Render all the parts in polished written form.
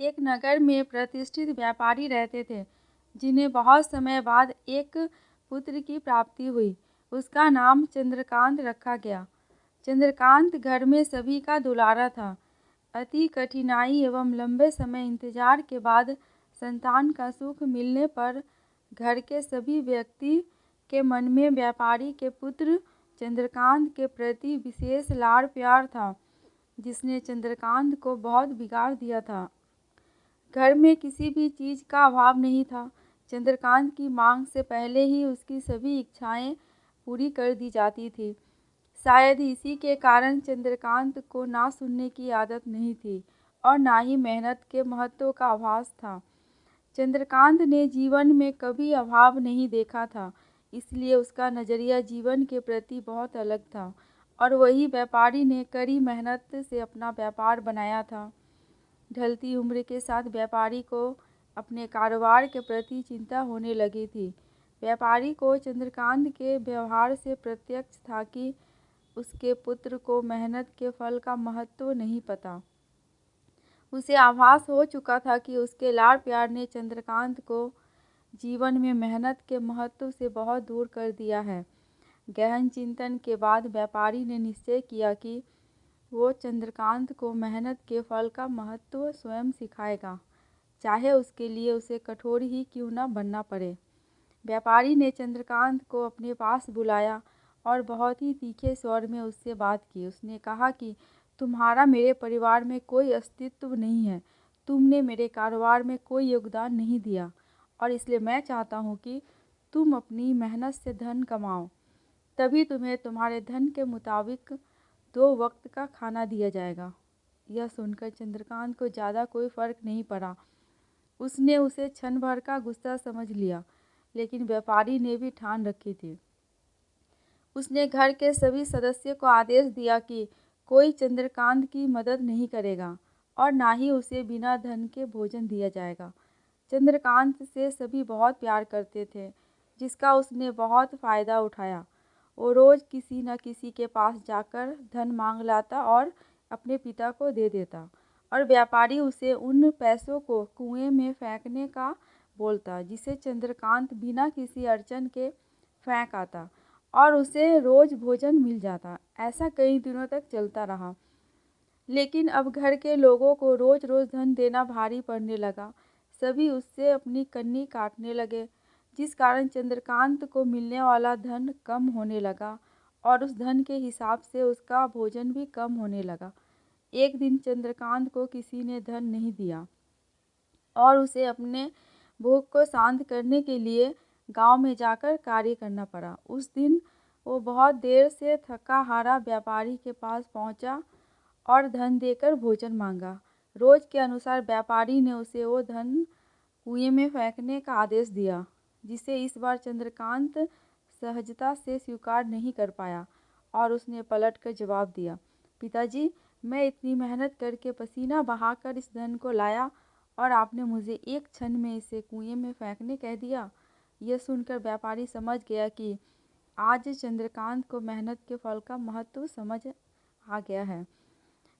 एक नगर में प्रतिष्ठित व्यापारी रहते थे, जिन्हें बहुत समय बाद एक पुत्र की प्राप्ति हुई। उसका नाम चंद्रकांत रखा गया। चंद्रकांत घर में सभी का दुलारा था। अति कठिनाई एवं लंबे समय इंतजार के बाद संतान का सुख मिलने पर घर के सभी व्यक्ति के मन में व्यापारी के पुत्र चंद्रकांत के प्रति विशेष लाड़ प्यार था, जिसने चंद्रकांत को बहुत बिगाड़ दिया था। घर में किसी भी चीज़ का अभाव नहीं था। चंद्रकांत की मांग से पहले ही उसकी सभी इच्छाएं पूरी कर दी जाती थी। शायद इसी के कारण चंद्रकांत को ना सुनने की आदत नहीं थी और ना ही मेहनत के महत्व का आभास था। चंद्रकांत ने जीवन में कभी अभाव नहीं देखा था, इसलिए उसका नज़रिया जीवन के प्रति बहुत अलग था। और वही व्यापारी ने कड़ी मेहनत से अपना व्यापार बनाया था। ढलती उम्र के साथ व्यापारी को अपने कारोबार के प्रति चिंता होने लगी थी। व्यापारी को चंद्रकांत के व्यवहार से प्रत्यक्ष था कि उसके पुत्र को मेहनत के फल का महत्व नहीं पता। उसे आभास हो चुका था कि उसके लाड़ प्यार ने चंद्रकांत को जीवन में मेहनत के महत्व से बहुत दूर कर दिया है। गहन चिंतन के बाद व्यापारी ने निश्चय किया कि वो चंद्रकांत को मेहनत के फल का महत्व स्वयं सिखाएगा, चाहे उसके लिए उसे कठोर ही क्यों न बनना पड़े। व्यापारी ने चंद्रकांत को अपने पास बुलाया और बहुत ही तीखे स्वर में उससे बात की। उसने कहा कि तुम्हारा मेरे परिवार में कोई अस्तित्व नहीं है, तुमने मेरे कारोबार में कोई योगदान नहीं दिया, और इसलिए मैं चाहता हूँ कि तुम अपनी मेहनत से धन कमाओ, तभी तुम्हें तुम्हारे धन के मुताबिक 2 वक्त का खाना दिया जाएगा। यह सुनकर चंद्रकांत को ज़्यादा कोई फर्क नहीं पड़ा। उसने उसे क्षण भर का गुस्सा समझ लिया, लेकिन व्यापारी ने भी ठान रखी थी। उसने घर के सभी सदस्यों को आदेश दिया कि कोई चंद्रकांत की मदद नहीं करेगा और ना ही उसे बिना धन के भोजन दिया जाएगा। चंद्रकांत से सभी बहुत प्यार करते थे, जिसका उसने बहुत फ़ायदा उठाया। वो रोज़ किसी न किसी के पास जाकर धन मांग लाता और अपने पिता को दे देता, और व्यापारी उसे उन पैसों को कुएं में फेंकने का बोलता, जिसे चंद्रकांत बिना किसी अड़चन के फेंक आता और उसे रोज़ भोजन मिल जाता। ऐसा कई दिनों तक चलता रहा, लेकिन अब घर के लोगों को रोज़ रोज़ धन देना भारी पड़ने लगा। सभी उससे अपनी कन्नी काटने लगे, जिस कारण चंद्रकांत को मिलने वाला धन कम होने लगा और उस धन के हिसाब से उसका भोजन भी कम होने लगा। एक दिन चंद्रकांत को किसी ने धन नहीं दिया और उसे अपने भूख को शांत करने के लिए गांव में जाकर कार्य करना पड़ा। उस दिन वो बहुत देर से थका हारा व्यापारी के पास पहुंचा और धन देकर भोजन मांगा। रोज़ के अनुसार व्यापारी ने उसे वो धन कुएं में फेंकने का आदेश दिया, जिसे इस बार चंद्रकांत सहजता से स्वीकार नहीं कर पाया और उसने पलटकर जवाब दिया, पिताजी, मैं इतनी मेहनत करके पसीना बहाकर इस धन को लाया और आपने मुझे एक क्षण में इसे कुएं में फेंकने कह दिया। यह सुनकर व्यापारी समझ गया कि आज चंद्रकांत को मेहनत के फल का महत्व समझ आ गया है।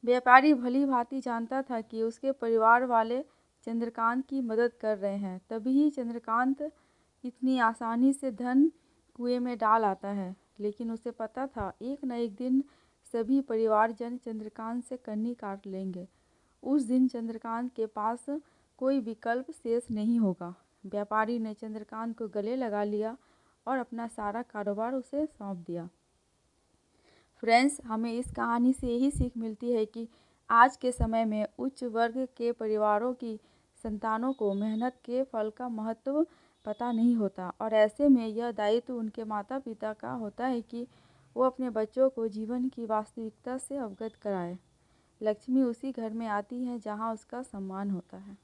व्यापारी भली भांति जानता था कि उसके परिवार वाले चंद्रकांत की मदद कर रहे हैं, तभी ही चंद्रकांत इतनी आसानी से धन कुएं में डाल आता है। लेकिन उसे पता था एक न एक दिन सभी परिवारजन चंद्रकांत से कन्नी काट लेंगे। उस दिन चंद्रकांत के पास कोई विकल्प शेष नहीं होगा। व्यापारी ने चंद्रकांत को गले लगा लिया और अपना सारा कारोबार उसे सौंप दिया। फ्रेंड्स, हमें इस कहानी से यही सीख मिलती है कि आज के समय में उच्च वर्ग के परिवारों की संतानों को मेहनत के फल का महत्व पता नहीं होता, और ऐसे में यह दायित्व उनके माता पिता का होता है कि वो अपने बच्चों को जीवन की वास्तविकता से अवगत कराएं। लक्ष्मी उसी घर में आती है जहाँ उसका सम्मान होता है।